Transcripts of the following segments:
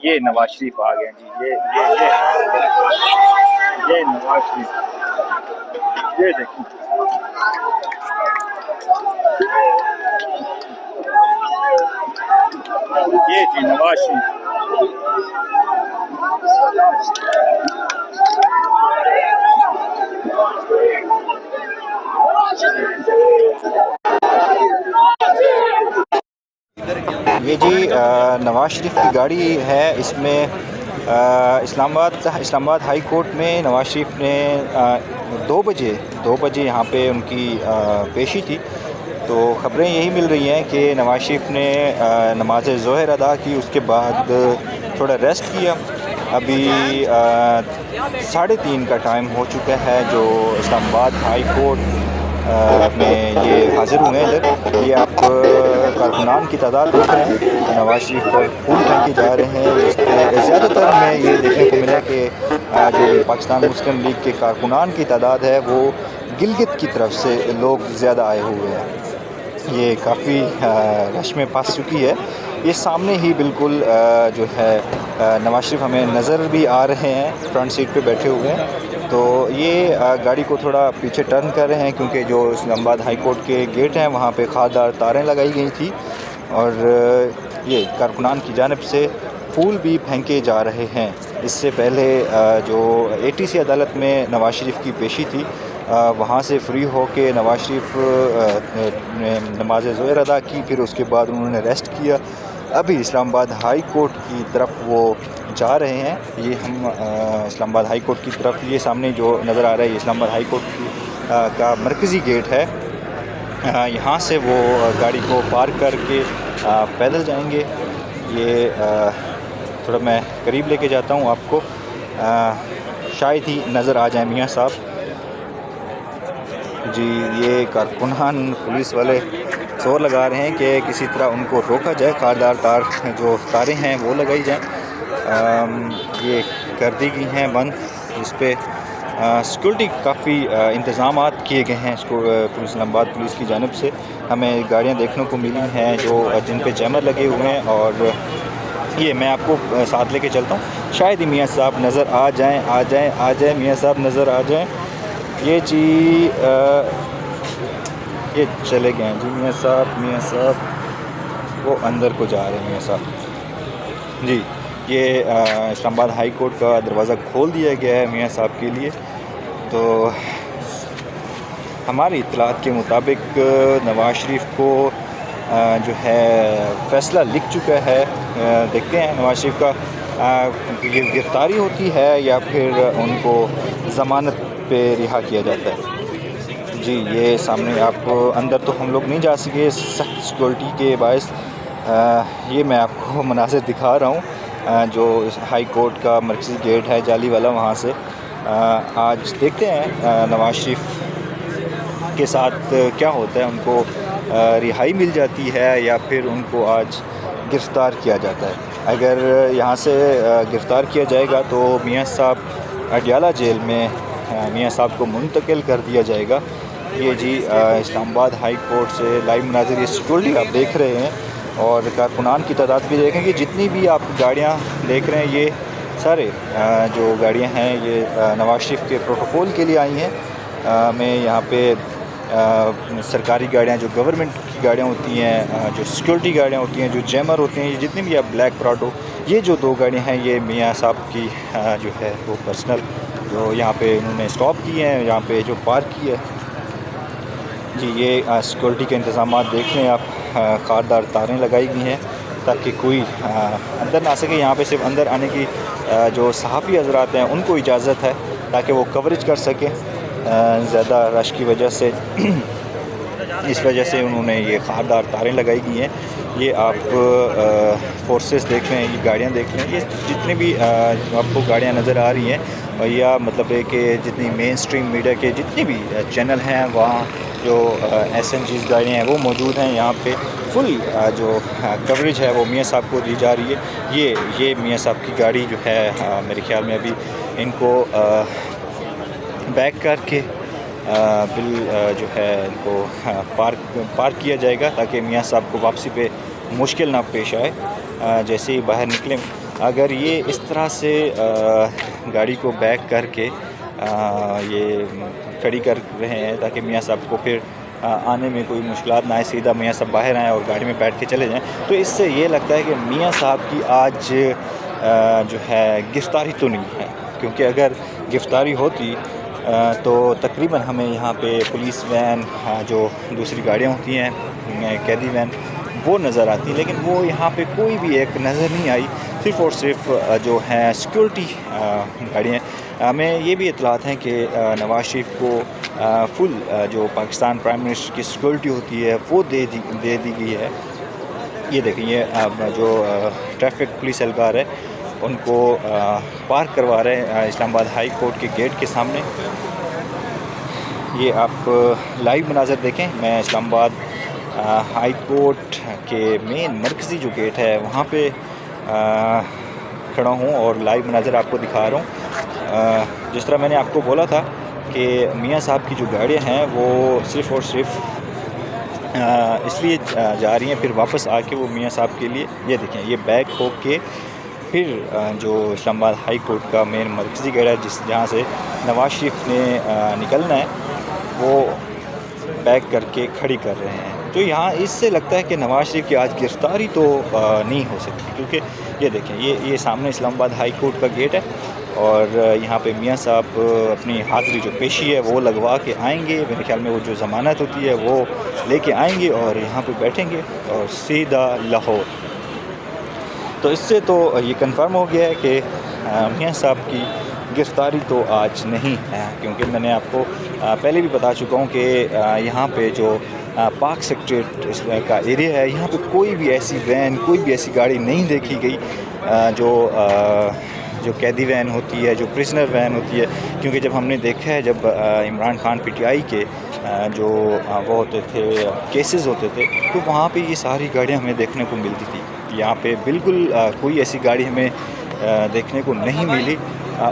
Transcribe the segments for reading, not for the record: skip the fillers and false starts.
ये नवाज शरीफ आ गए जी। ये नवाज शरीफ, ये देखिए। ये जी नवाज शरीफ। ये जी नवाज शरीफ की गाड़ी है। इसमें इस्लामाबाद हाई कोर्ट में नवाज शरीफ ने 2 बजे यहाँ पे उनकी पेशी थी। तो ख़बरें यही मिल रही हैं कि नवाज शरीफ ने नमाज ज़ोहर अदा की, उसके बाद थोड़ा रेस्ट किया। अभी 3:30 का टाइम हो चुका है। जो इस्लामाबाद हाई कोर्ट में ये हाज़िर हुए हैं इधर। ये आप कारकुनान की तादाद देख रहे हैं। नवाज शरीफ पर फूल फेंके जा रहे हैं, जिसमें ज़्यादातर में ये देखने को मिला कि जो पाकिस्तान मुस्लिम लीग के कारकुनान की तादाद है वो गिलगित की तरफ से लोग ज़्यादा आए हुए हैं। ये काफ़ी रश में फंस चुकी है। ये सामने ही बिल्कुल जो है नवाज शरीफ हमें नज़र भी आ रहे हैं, फ्रंट सीट पे बैठे हुए हैं। तो ये गाड़ी को थोड़ा पीछे टर्न कर रहे हैं, क्योंकि जो इस्लामाबाद हाई कोर्ट के गेट हैं वहाँ पे खारदार तारें लगाई गई थी और ये कारकुनान की जानिब से फूल भी फेंके जा रहे हैं। इससे पहले जो ATC अदालत में नवाज शरीफ की पेशी थी, वहाँ से फ्री हो के नवाज शरीफ ने नमाज ज़ोहर अदा की, फिर उसके बाद उन्होंने रेस्ट किया। अभी इस्लामाबाद हाई कोर्ट की तरफ वो जा रहे हैं। ये हम इस्लामाबाद हाई कोर्ट की तरफ, ये सामने जो नज़र आ रहा है ये इस्लामाबाद हाई कोर्ट का मरकज़ी गेट है। यहाँ से वो गाड़ी को पार्क करके पैदल जाएंगे। ये थोड़ा मैं करीब लेके जाता हूँ आपको, शायद ही नज़र आ जाए मियाँ साहब जी। ये कारकुनान पुलिस वाले जोर लगा रहे हैं कि किसी तरह उनको रोका जाए, खारदार तार जो तारें हैं वो लगाई जाएं। ये कर दी गई हैं बंद, जिस पे सिक्योरिटी काफ़ी इंतज़ाम किए गए हैं पुलिस इस्लामाबाद पुलिस की जानिब से। हमें गाड़ियाँ देखने को मिली हैं जो जिन पे जैमर लगे हुए हैं, और ये मैं आपको साथ लेके चलता हूँ। शायद ही मियाँ साहब नज़र आ जाएँ मियाँ साहब नज़र आ जाएँ। ये जी ये चले गए हैं जी मियाँ साहब वो अंदर को जा रहे हैं मियाँ साहब जी। ये इस्लामाबाद हाई कोर्ट का दरवाज़ा खोल दिया गया है मियाँ साहब के लिए। तो हमारी इत्तलात के मुताबिक नवाज शरीफ को जो है फ़ैसला लिख चुका है। देखते हैं नवाज शरीफ का गिरफ़्तारी होती है या फिर उनको ज़मानत पे रिहा किया जाता है जी। ये सामने आप अंदर तो हम लोग नहीं जा सके सख्त सिक्योरिटी के बायस। ये मैं आपको मनाज़िर दिखा रहा हूँ जो हाई कोर्ट का मरकज़ी गेट है जाली वाला, वहाँ से। आज देखते हैं नवाज शरीफ के साथ क्या होता है, उनको रिहाई मिल जाती है या फिर उनको आज गिरफ़्तार किया जाता है। अगर यहाँ से गिरफ़्तार किया जाएगा तो मियाँ साहब अडियाला जेल में मियाँ साहब को मुंतकिल कर दिया जाएगा। ये जी इस्लामाबाद हाई कोर्ट से लाइव मनाज़िर, ये सिक्योरिटी आप देख रहे हैं और कारकुनान की तादाद भी देखेंगे। जितनी भी आप गाड़ियाँ देख रहे हैं ये सारे जो गाड़ियाँ हैं ये नवाज शरीफ के प्रोटोकॉल के लिए आई हैं। मैं यहाँ पे सरकारी गाड़ियाँ जो गवर्नमेंट की गाड़ियाँ होती हैं, जो सिक्योरिटी गाड़ियाँ होती हैं, जो जैमर होते हैं, ये जितनी भी आप ब्लैक प्राडो, ये जो 2 गाड़ियाँ हैं ये मियाँ साहब की जो है वो पर्सनल जो यहाँ पे उन्होंने स्टॉप किए हैं, यहाँ पे जो पार्क किया है जी। ये सिक्योरिटी के इंतज़ाम देख लें आप, खारदार तारें लगाई गई हैं ताकि कोई अंदर ना सके। यहाँ पे सिर्फ अंदर आने की जो सहाफ़ी हज़रात हैं उनको इजाज़त है ताकि वो कवरेज कर सकें ज़्यादा रश की वजह से। इस वजह से उन्होंने ये खारदार तारें लगाई गई हैं। ये आप फोर्सेस देख रहे हैं, ये गाड़ियाँ देख रहे हैं, ये जितनी भी आपको गाड़ियाँ नज़र आ रही हैं, और या मतलब है कि जितनी मेन स्ट्रीम मीडिया के जितने भी चैनल हैं वहाँ जो SNGs गाड़ियाँ हैं वो मौजूद हैं। यहाँ पे फुल जो कवरेज है वो मियाँ साहब को दी जा रही है। ये मियाँ साहब की गाड़ी जो है मेरे ख़्याल में अभी इनको बैक करके बिल जो है इनको पार्क किया जाएगा ताकि मियाँ साहब को वापसी पे मुश्किल ना पेश आए। जैसे ही बाहर निकलें अगर ये इस तरह से गाड़ी को बैक करके ये खड़ी कर रहे हैं ताकि मियाँ साहब को फिर आने में कोई मुश्किलात ना आए, सीधा मियाँ साहब बाहर आएँ और गाड़ी में बैठ के चले जाएँ, तो इससे ये लगता है कि मियाँ साहब की आज जो है गिरफ़्तारी तो नहीं है। क्योंकि अगर गिरफ़्तारी होती तो तकरीबन हमें यहाँ पे पुलिस वैन, जो दूसरी गाड़ियाँ होती हैं कैदी वैन, वो नज़र आती, लेकिन वो यहाँ पे कोई भी एक नज़र नहीं आई। सिर्फ़ और सिर्फ जो है सिक्योरिटी गाड़ियाँ। हमें ये भी इतलात हैं कि नवाज़ शरीफ को फुल जो पाकिस्तान प्राइम मिनिस्टर की सिक्योरिटी होती है वो दे दी गई है। ये देखें, ये जो ट्रैफिक पुलिस एहलकार है उनको पार्क करवा रहे हैं इस्लामाबाद हाई कोर्ट के गेट के सामने। ये आप लाइव मनाज़र देखें। मैं इस्लामाबाद हाई कोर्ट के मेन मरकज़ी जो गेट है वहाँ पे खड़ा हूँ और लाइव मनाज़र आपको दिखा रहा हूँ। जिस तरह मैंने आपको बोला था कि मियाँ साहब की जो गाड़ियाँ हैं वो सिर्फ़ और सिर्फ इसलिए जा रही हैं, फिर वापस आके वो मियाँ साहब के लिए, ये देखें, ये बैक हो के फिर जो इस्लामाबाद हाई कोर्ट का मेन मरकज़ी गेट है जहाँ से नवाज़ शरीफ ने निकलना है, वो बैक करके खड़ी कर रहे हैं। तो यहाँ इससे लगता है कि नवाज़ शरीफ की आज गिरफ़्तारी तो नहीं हो सकती, क्योंकि ये देखें, ये सामने इस्लामाबाद हाई कोर्ट का गेट है और यहाँ पे मियाँ साहब अपनी हाज़िरी जो पेशी है वो लगवा के आएंगे। मेरे ख्याल में वो जो ज़मानत होती है वो लेके आएंगे और यहाँ पे बैठेंगे और सीधा लाहौर। तो इससे तो ये कंफर्म हो गया है कि मियाँ साहब की गिरफ़्तारी तो आज नहीं है, क्योंकि मैंने आपको पहले भी बता चुका हूँ कि यहाँ पे जो पाक सेक्रेटरीट का एरिया है, यहाँ पे कोई भी ऐसी वैन, कोई भी ऐसी गाड़ी नहीं देखी गई जो कैदी वैन होती है, जो प्रिजनर वैन होती है। क्योंकि जब हमने देखा है, जब इमरान खान पीटीआई के जो वो होते थे केसेस होते थे, तो वहाँ पे ये सारी गाड़ियाँ हमें देखने को मिलती थी। यहाँ पे बिल्कुल कोई ऐसी गाड़ी हमें देखने को नहीं मिली।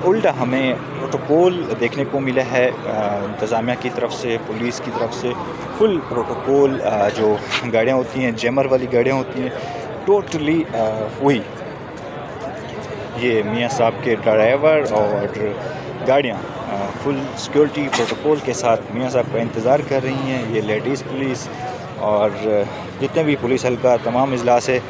उल्टा हमें प्रोटोकॉल देखने को मिला है इंतज़ामिया की तरफ से, पुलिस की तरफ से फुल प्रोटोकॉल। जो गाड़ियाँ होती हैं, जैमर वाली गाड़ियाँ होती हैं, टोटली वही ये मियाँ साहब के ड्राइवर और गाड़ियाँ फुल सिक्योरिटी प्रोटोकॉल के साथ मियाँ साहब का इंतज़ार कर रही हैं। ये लेडीज़ पुलिस और जितने भी पुलिस हल्का तमाम इजलास है